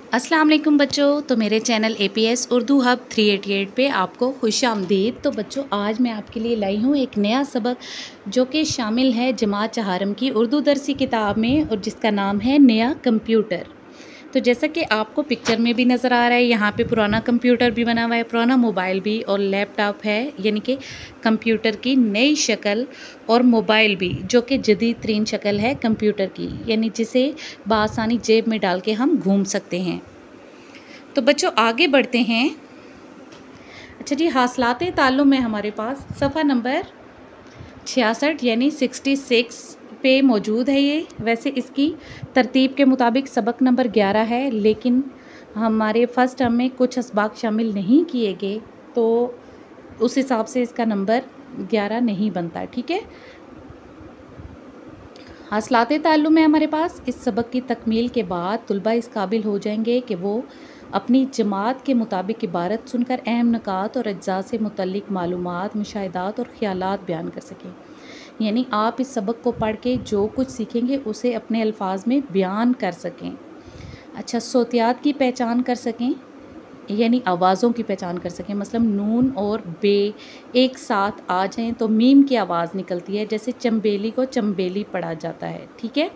अस्सलाम वालेकुम बच्चों। तो मेरे चैनल APS उर्दू हब 388 पे आपको खुश आमदीद। तो बच्चों आज मैं आपके लिए लाई हूँ एक नया सबक जो कि शामिल है जमात चहारम की उर्दू दरसी किताब में, और जिसका नाम है नया कंप्यूटर। तो जैसा कि आपको पिक्चर में भी नज़र आ रहा है, यहाँ पे पुराना कंप्यूटर भी बना हुआ है, पुराना मोबाइल भी और लैपटॉप है, यानी कि कंप्यूटर की नई शक्ल, और मोबाइल भी जो कि जदीद तरीन शक्ल है कंप्यूटर की, यानी जिसे बआसानी जेब में डाल के हम घूम सकते हैं। तो बच्चों आगे बढ़ते हैं। अच्छा जी, हासिलाते ताल्लुम में हमारे पास सफ़ा नंबर 66 यानी 66 पे मौजूद है ये। वैसे इसकी तरतीब के मुताबिक सबक नंबर 11 है, लेकिन हमारे फर्स्ट टर्म में कुछ असबाक शामिल नहीं किए गए, तो उस हिसाब से इसका नंबर 11 नहीं बनता। ठीक है, हासिलाते ताल्लुम में हमारे पास इस सबक की तकमील के बाद तुलबा इस काबिल हो जाएंगे कि वो अपनी जमात के मुताबिक इबारत सुनकर अहम नकात और अज्जा से मुतल्लिक मालूमात, मुशाहिदात और ख़यालात बयान कर सकें। यानी आप इस सबक को पढ़ के जो कुछ सीखेंगे उसे अपने अल्फाज में बयान कर सकें। अच्छा, सोतियात की पहचान कर सकें, यानी आवाज़ों की पहचान कर सकें। मतलब नून और बे एक साथ आ जाएं तो मीम की आवाज़ निकलती है, जैसे चंबेली को चंबेली पढ़ा जाता है। ठीक है,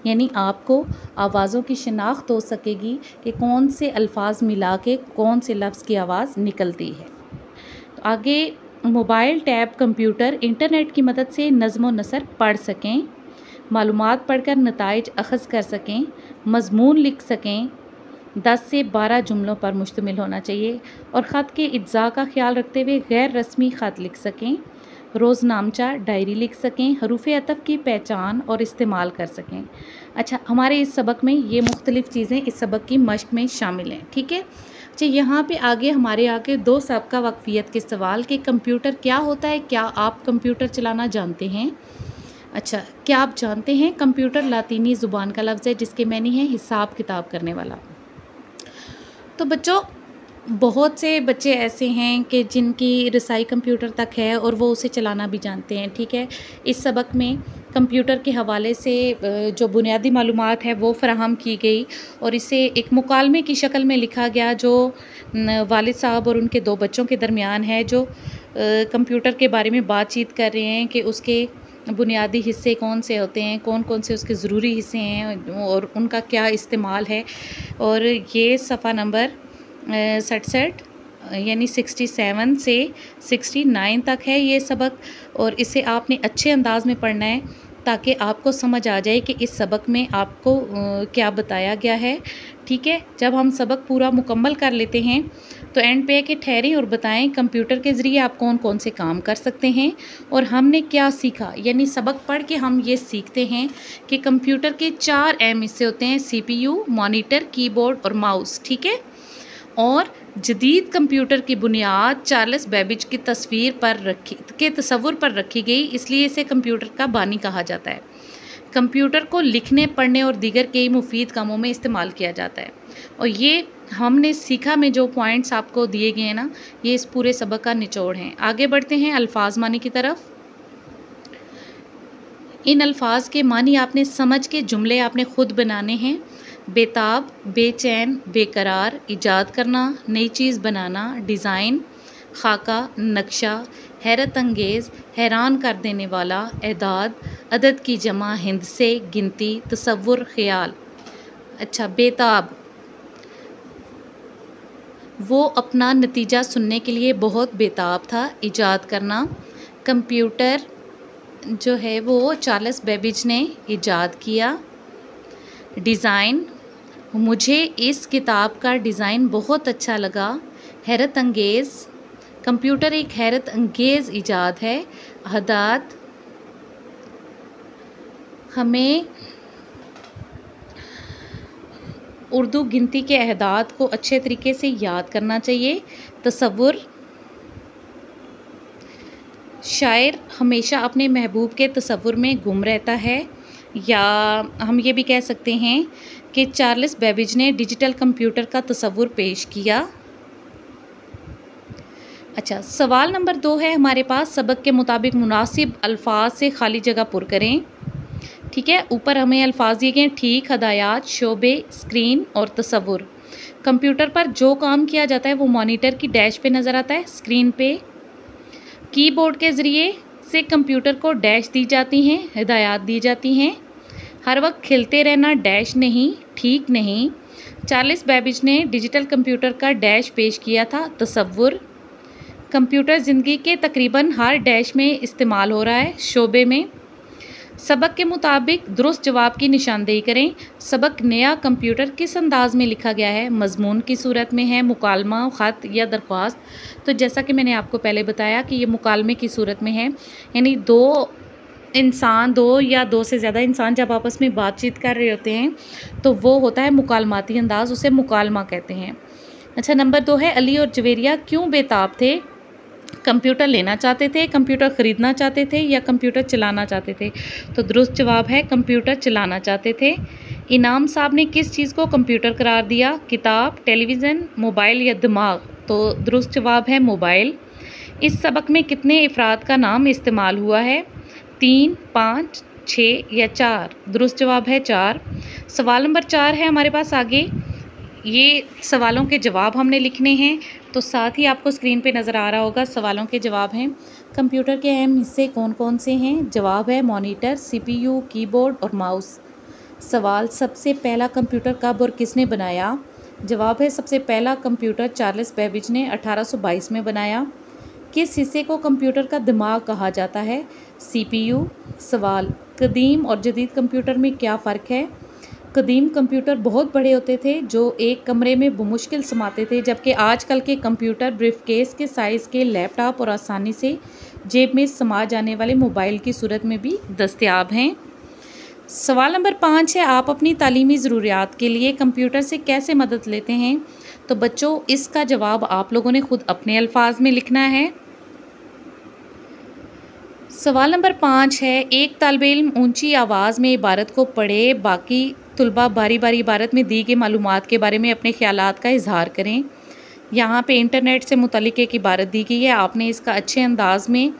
यानी आपको आवाज़ों की शिनाख्त हो सकेगी कि कौन से अल्फाज मिला के कौन से लफ्ज़ की आवाज़ निकलती है। तो आगे, मोबाइल, टैब, कंप्यूटर, इंटरनेट की मदद से नज़्म व नसर पढ़ सकें, मालूमात पढ़कर नताइज अख़ज़ कर सकें, मज़मून लिख सकें। 10 से 12 जुमलों पर मुश्तमिल होना चाहिए, और ख़त के इज्ज़ा का ख्याल रखते हुए गैर रस्मी ख़त लिख सकें, रोज़नामचा डायरी लिख सकें, हरूफ़ अतफ़ की पहचान और इस्तेमाल कर सकें। अच्छा, हमारे इस सबक में ये मुख्तलिफ़ चीज़ें इस सबक की मश्क में शामिल हैं। ठीक है, अच्छा यहाँ पे आगे हमारे आगे दो सबका वक्फियत के सवाल कि कंप्यूटर क्या होता है, क्या आप कंप्यूटर चलाना जानते हैं? अच्छा, क्या आप जानते हैं कंप्यूटर लातीनी ज़ुबान का लफ्ज़ है जिसके मैनी है हिसाब किताब करने वाला। तो बच्चों बहुत से बच्चे ऐसे हैं कि जिनकी रसाई कंप्यूटर तक है और वो उसे चलाना भी जानते हैं। ठीक है, इस सबक में कंप्यूटर के हवाले से जो बुनियादी मालूमात है वो फ़राहम की गई, और इसे एक मुकालमे की शक्ल में लिखा गया जो वालिद साहब और उनके दो बच्चों के दरमियान है, जो कंप्यूटर के बारे में बातचीत कर रहे हैं कि उसके बुनियादी हिस्से कौन से होते हैं, कौन कौन से उसके ज़रूरी हिस्से हैं और उनका क्या इस्तेमाल है। और ये सफ़ा नंबर 67 यानी 67 से 69 तक है ये सबक, और इसे आपने अच्छे अंदाज में पढ़ना है ताकि आपको समझ आ जाए कि इस सबक में आपको क्या बताया गया है। ठीक है, जब हम सबक पूरा मुकम्मल कर लेते हैं तो एंड पे कि ठहरें और बताएं कंप्यूटर के ज़रिए आप कौन कौन से काम कर सकते हैं और हमने क्या सीखा। यानी सबक पढ़ के हम ये सीखते हैं कि कंप्यूटर के 4 अहम हिस्से होते हैं: CPU, मॉनिटर, कीबोर्ड और माउस। ठीक है, और जदीद कंप्यूटर की बुनियाद चार्ल्स बेबेज की तस्वुर पर रखी गई, इसलिए इसे कंप्यूटर का बानी कहा जाता है। कंप्यूटर को लिखने, पढ़ने और दीगर कई मुफीद कामों में इस्तेमाल किया जाता है। और ये हमने सीखा में जो पॉइंट्स आपको दिए गए हैं ना, ये इस पूरे सबक का निचोड़ हैं। आगे बढ़ते हैं अल्फाज मानी की तरफ। इन अल्फाज के मानी आपने समझ के जुमले आपने ख़ुद बनाने हैं। बेताब, बेचैन, बेकरार, इजाद करना, नई चीज़ बनाना, डिज़ाइन, खाका, नक्शा, हैरत अंगेज़, हैरान कर देने वाला, एदाद, अदद की जमा, हिंद से, गिनती, तसव्वुर, ख़याल। अच्छा, बेताब, वो अपना नतीजा सुनने के लिए बहुत बेताब था। इजाद करना, कंप्यूटर जो है वो चार्ल्स बेबेज ने इजाद किया। डिज़ाइन, मुझे इस किताब का डिज़ाइन बहुत अच्छा लगा। हैरत अंगेज़, कंप्यूटर एक हैरत अंगेज़ इजाद है। अहदाद, हमें उर्दू गिनती के अहदाद को अच्छे तरीके से याद करना चाहिए। तसव्वुर, शायर हमेशा अपने महबूब के तसव्वुर में गुम रहता है। या हम ये भी कह सकते हैं कि चार्ल्स बेबेज ने डिजिटल कंप्यूटर का तसव्वुर पेश किया। अच्छा, सवाल नंबर 2 है हमारे पास, सबक के मुताबिक मुनासिब अल्फाज से खाली जगह पुर करें। ठीक है, ऊपर हमें अल्फाज दिए गए ठीक, हदायत, शोबे, स्क्रीन और तसव्वुर। कंप्यूटर पर जो काम किया जाता है वो मॉनिटर की डैश पे नज़र आता है, स्क्रीन पे। कीबोर्ड के ज़रिए से कंप्यूटर को डैश दी जाती हैं, हिदायत दी जाती हैं। हर वक्त खिलते रहना डैश नहीं, ठीक नहीं। चार्ल्स बेबेज ने डिजिटल कंप्यूटर का डैश पेश किया था, तसव्वुर। कंप्यूटर ज़िंदगी के तकरीबन हर डैश में इस्तेमाल हो रहा है, शोबे में। सबक के मुताबिक दुरुस्त जवाब की निशानदेही करें। सबक नया कंप्यूटर किस अंदाज में लिखा गया है? मज़मून की सूरत में है, मुकालमा, ख़त या दरख्वास्त। तो जैसा कि मैंने आपको पहले बताया कि ये मुकालमे की सूरत में है, यानी दो या दो से ज़्यादा इंसान जब आपस में बातचीत कर रहे होते हैं तो वो होता है मुकालमाती अंदाज़, उसे मुकालमा कहते हैं। अच्छा, नंबर 2 है अली और जवेरिया क्यों बेताब थे? कंप्यूटर लेना चाहते थे, कंप्यूटर ख़रीदना चाहते थे या कंप्यूटर चलाना चाहते थे? तो दुरुस्त जवाब है कंप्यूटर चलाना चाहते थे। इनाम साहब ने किस चीज़ को कंप्यूटर करार दिया? किताब, टेलीविज़न, मोबाइल या दिमाग? तो दुरुस्त जवाब है मोबाइल। इस सबक में कितने अफराद का नाम इस्तेमाल हुआ है? 3, 5, 6 या 4? दुरुस्त जवाब है 4। सवाल नंबर 4 है हमारे पास आगे। ये सवालों के जवाब हमने लिखने हैं, तो साथ ही आपको स्क्रीन पे नज़र आ रहा होगा सवालों के जवाब हैं। कंप्यूटर के अहम हिस्से कौन कौन से हैं? जवाब है मॉनिटर, सीपीयू, कीबोर्ड और माउस। सवाल, सबसे पहला कंप्यूटर कब और किसने बनाया? जवाब है सबसे पहला कंप्यूटर चार्ल्स बेबेज ने 1822 में बनाया। किस हिस्से को कंप्यूटर का दिमाग कहा जाता है? सीपीयू। सवाल, कदीम और जदीद कंप्यूटर में क्या फ़र्क है? कदीम कंप्यूटर बहुत बड़े होते थे जो एक कमरे में बमुश्किल समाते थे, जबकि आजकल के कंप्यूटर ब्रीफकेस के साइज़ के लैपटॉप और आसानी से जेब में समा जाने वाले मोबाइल की सूरत में भी दस्तयाब हैं। सवाल नंबर 5 है आप अपनी तालीमी ज़रूरियात के लिए कंप्यूटर से कैसे मदद लेते हैं? तो बच्चों, इसका जवाब आप लोगों ने खुद अपने अल्फाज में लिखना है। सवाल नंबर 5 है एक तालिब इल्म ऊंची आवाज़ में इबारत को पढ़े, बाकी तुलबा बारी बारी इबारत में दी गई मालूमात के बारे में अपने ख़यालात का इजहार करें। यहाँ पे इंटरनेट से मुतल्लिक़ एक इबारत दी गई है, आपने इसका अच्छे अंदाज में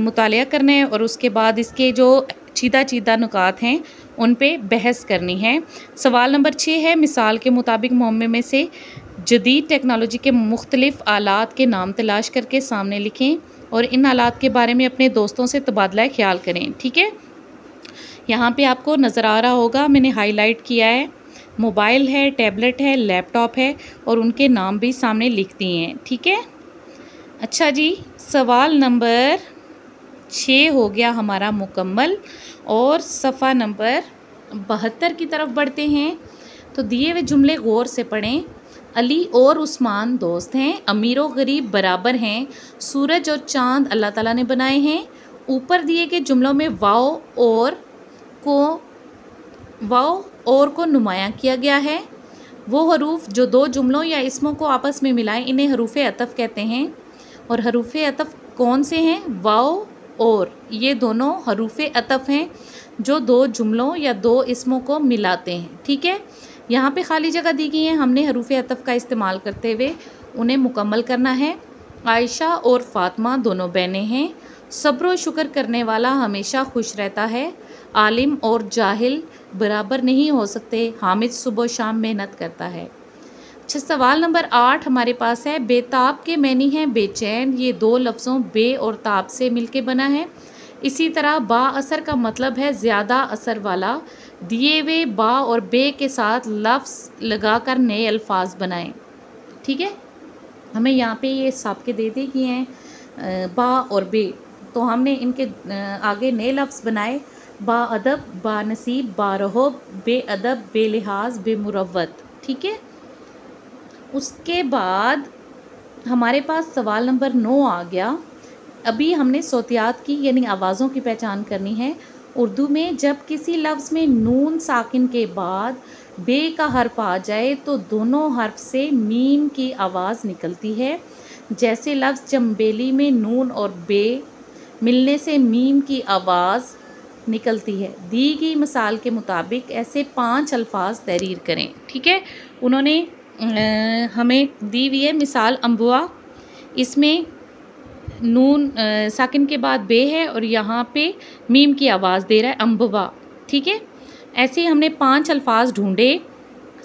मुतालिया करना है और उसके बाद इसके जो चीदा नुकात हैं उन पे बहस करनी है। सवाल नंबर 6 है मिसाल के मुताबिक मोहम्मे में से जदीद टेक्नोलॉजी के मुख्तलिफ़ आलात के नाम तलाश करके सामने लिखें और इन आलात के बारे में अपने दोस्तों से तबादला ख्याल करें। ठीक है, यहाँ पे आपको नज़र आ रहा होगा, मैंने हाईलाइट किया है। मोबाइल है, टैबलेट है, लैपटॉप है और उनके नाम भी सामने लिख दिए हैं। ठीक है, अच्छा जी, सवाल नंबर 6 हो गया हमारा मुकम्मल और सफ़ा नंबर 72 की तरफ बढ़ते हैं। तो दिए हुए जुमले गौर से पढ़ें। अली और उस्मान दोस्त हैं, अमीर और गरीब बराबर हैं, सूरज और चाँद अल्लाह ताला ने बनाए हैं। ऊपर दिए गए जुमलों में वाओ और को नुमायाँ किया गया है। वो हरूफ जो दो जुमलों या इसमों को आपस में मिलाएं इन्हें हरूफ अतफ़ कहते हैं। और हरूफ अतफ़ कौन से हैं? वाओ और, ये दोनों हरूफ अतफ़ हैं जो दो जुमलों या दो इसमों को मिलाते हैं। ठीक है, यहाँ पे खाली जगह दी गई है, हमने हरूफ अतफ़ का इस्तेमाल करते हुए उन्हें मुकम्मल करना है। आयशा और फ़ातिमा दोनों बहनें हैं। सब्र और शुक्र करने वाला हमेशा खुश रहता है। आलिम और जाहिल बराबर नहीं हो सकते, हामिद सुबह शाम मेहनत करता है। अच्छा, सवाल नंबर 8 हमारे पास है बेताब के मैनी हैं बेचैन, ये दो लफ्ज़ों बे और ताब से मिलके बना है। इसी तरह बा असर का मतलब है ज़्यादा असर वाला। दिए हुए बा और बे के साथ लफ्ज़ लगाकर नए अल्फाज बनाएं। ठीक है, हमें यहाँ पे ये साबके दे दिए हैं बा और बे, तो हमने इनके आगे नए लफ्ज़ बनाए। बा अदब, बा नसीब, बा रहोब, बे अदब, बे लिहाज, बे मुरव्वत। ठीक है, उसके बाद हमारे पास सवाल नंबर 9 आ गया। अभी हमने सौतियात की यानी आवाज़ों की पहचान करनी है। उर्दू में जब किसी लफ्ज़ में नून साकिन के बाद बे का हर्फ आ जाए तो दोनों हर्फ से मीम की आवाज़ निकलती है। जैसे लफ्ज़ चंबेली में नून और बे मिलने से मीम की आवाज़ निकलती है। दी गई मिसाल के मुताबिक ऐसे 5 अल्फाज तहरीर करें। ठीक है, उन्होंने हमें दी हुई है मिसाल अम्बुआ, इसमें नून साकिन के बाद बे है और यहाँ पे मीम की आवाज़ दे रहा है अम्बुआ। ठीक है, ऐसे ही हमने 5 अल्फाज ढूंढे।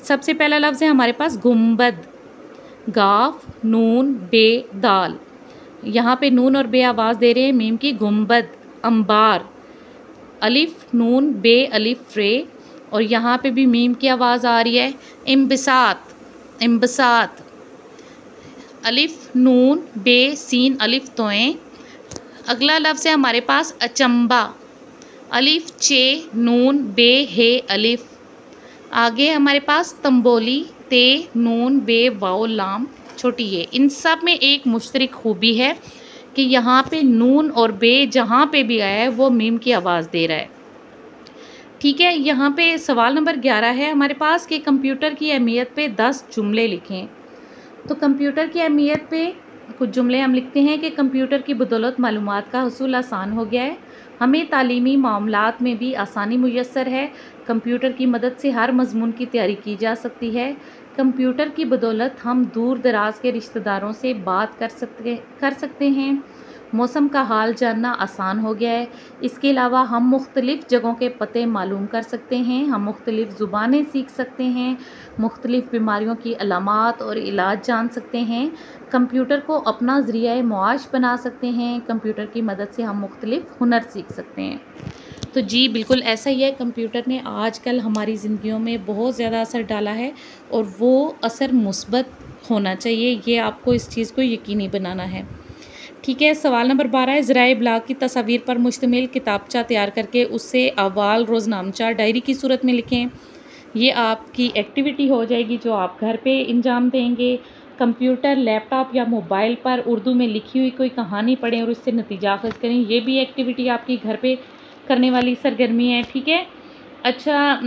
सबसे पहला लफ्ज़ है हमारे पास गुम्बद, गाफ नून बे दाल, यहाँ पे नून और बे आवाज़ दे रहे हैं मीम की। गुम्बद, अंबार, अलिफ नून बे अलिफ रे, और यहाँ पे भी मीम की आवाज़ आ रही है। इम्बिसात, इम्बिसात, अलिफ नून बे सीन अलिफ तोएं। अगला लफ्ज़ है हमारे पास अचंबा, अलिफ चे नून बे हे अलिफ। आगे हमारे पास तंबोली, ते नून बे वाओ लाम छोटी ये। इन सब में एक मुश्तरक खूबी है कि यहाँ पे नून और बे जहाँ पे भी आया है वो मीम की आवाज़ दे रहा है। ठीक है, यहाँ पे सवाल नंबर 11 है हमारे पास कि कंप्यूटर की अहमियत पे 10 जुमले लिखें। तो कंप्यूटर की अहमियत पे कुछ जुमले हम लिखते हैं कि कंप्यूटर की बदौलत मालूमात का हसूल आसान हो गया है, हमें तालीमी मामलात में भी आसानी मुयस्सर है, कंप्यूटर की मदद से हर मजमून की तैयारी की जा सकती है, कंप्यूटर की बदौलत हम दूर दराज के रिश्तेदारों से बात कर सकते हैं, मौसम का हाल जानना आसान हो गया है, इसके अलावा हम मुख्तलिफ़ जगहों के पते मालूम कर सकते हैं, हम मुख्तलिफ़ ज़ुबानें सीख सकते हैं, मुख्तलिफ़ बीमारियों की अलामात और इलाज जान सकते हैं, कंप्यूटर को अपना ज़रिया मुआश बना सकते हैं, कंप्यूटर की मदद से हम मुख्तलिफ़ हुनर सीख सकते हैं। तो जी बिल्कुल ऐसा ही है, कंप्यूटर ने आजकल हमारी ज़िंदगियों में बहुत ज़्यादा असर डाला है और वो असर मुस्बत होना चाहिए, ये आपको इस चीज़ को यकीनी बनाना है। ठीक है, सवाल नंबर 12 है ज़राए इब्लाग की तस्वीर पर मुश्तमिल किताबचा तैयार करके उससे अहवाल रोज़नामचा डायरी की सूरत में लिखें। ये आपकी एक्टिविटी हो जाएगी जो आप घर पे अंजाम देंगे। कंप्यूटर, लैपटॉप या मोबाइल पर उर्दू में लिखी हुई कोई कहानी पढ़ें और उससे नतीजा अख़ज़ करें। ये भी एक्टिविटी आपकी घर पे करने वाली सरगर्मी है। ठीक है, अच्छा,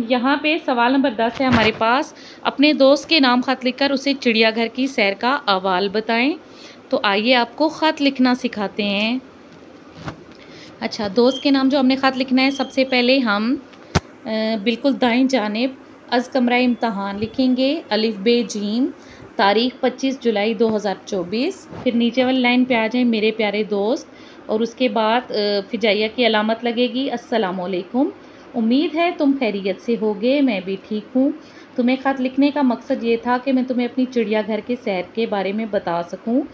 यहाँ पे सवाल नंबर 10 है हमारे पास, अपने दोस्त के नाम ख़त लिखकर उसे चिड़ियाघर की सैर का अहवाल बताएं। तो आइए आपको ख़त लिखना सिखाते हैं। अच्छा, दोस्त के नाम जो हमने ख़त लिखना है, सबसे पहले हम बिल्कुल दाईं जानिब अज़ कमरा इम्तहान लिखेंगे, अलिफ बे जीम, तारीख़ 25 जुलाई 2024। फिर नीचे वाली लाइन पे आ जाएं, मेरे प्यारे दोस्त, और उसके बाद फिजाइया की अलामत लगेगी, अस्सलामुअलैकुम, उम्मीद है तुम खैरियत से होगे, मैं भी ठीक हूँ। तुम्हें ख़त लिखने का मकसद ये था कि मैं तुम्हें अपनी चिड़ियाघर के सैर के बारे में बता सकूँ।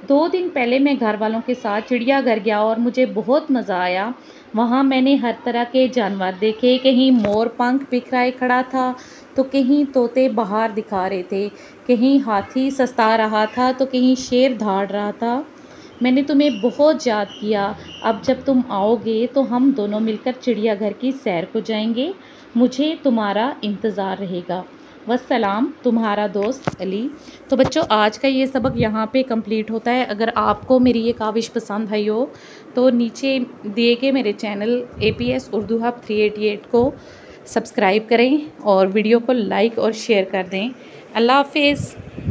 2 दिन पहले मैं घर वालों के साथ चिड़ियाघर गया और मुझे बहुत मज़ा आया। वहाँ मैंने हर तरह के जानवर देखे, कहीं मोर पंख बिखराए खड़ा था तो कहीं तोते बाहर दिखा रहे थे, कहीं हाथी सस्ता रहा था तो कहीं शेर दहाड़ रहा था। मैंने तुम्हें बहुत याद किया। अब जब तुम आओगे तो हम दोनों मिलकर चिड़ियाघर की सैर को जाएंगे। मुझे तुम्हारा इंतज़ार रहेगा। वस्सलाम, तुम्हारा दोस्त अली। तो बच्चों, आज का ये सबक यहाँ पे कंप्लीट होता है। अगर आपको मेरी ये काविश पसंद आई हो तो नीचे दिए गए मेरे चैनल APS उर्दू हब 388 को सब्सक्राइब करें और वीडियो को लाइक और शेयर कर दें। अल्लाह हाफिज़।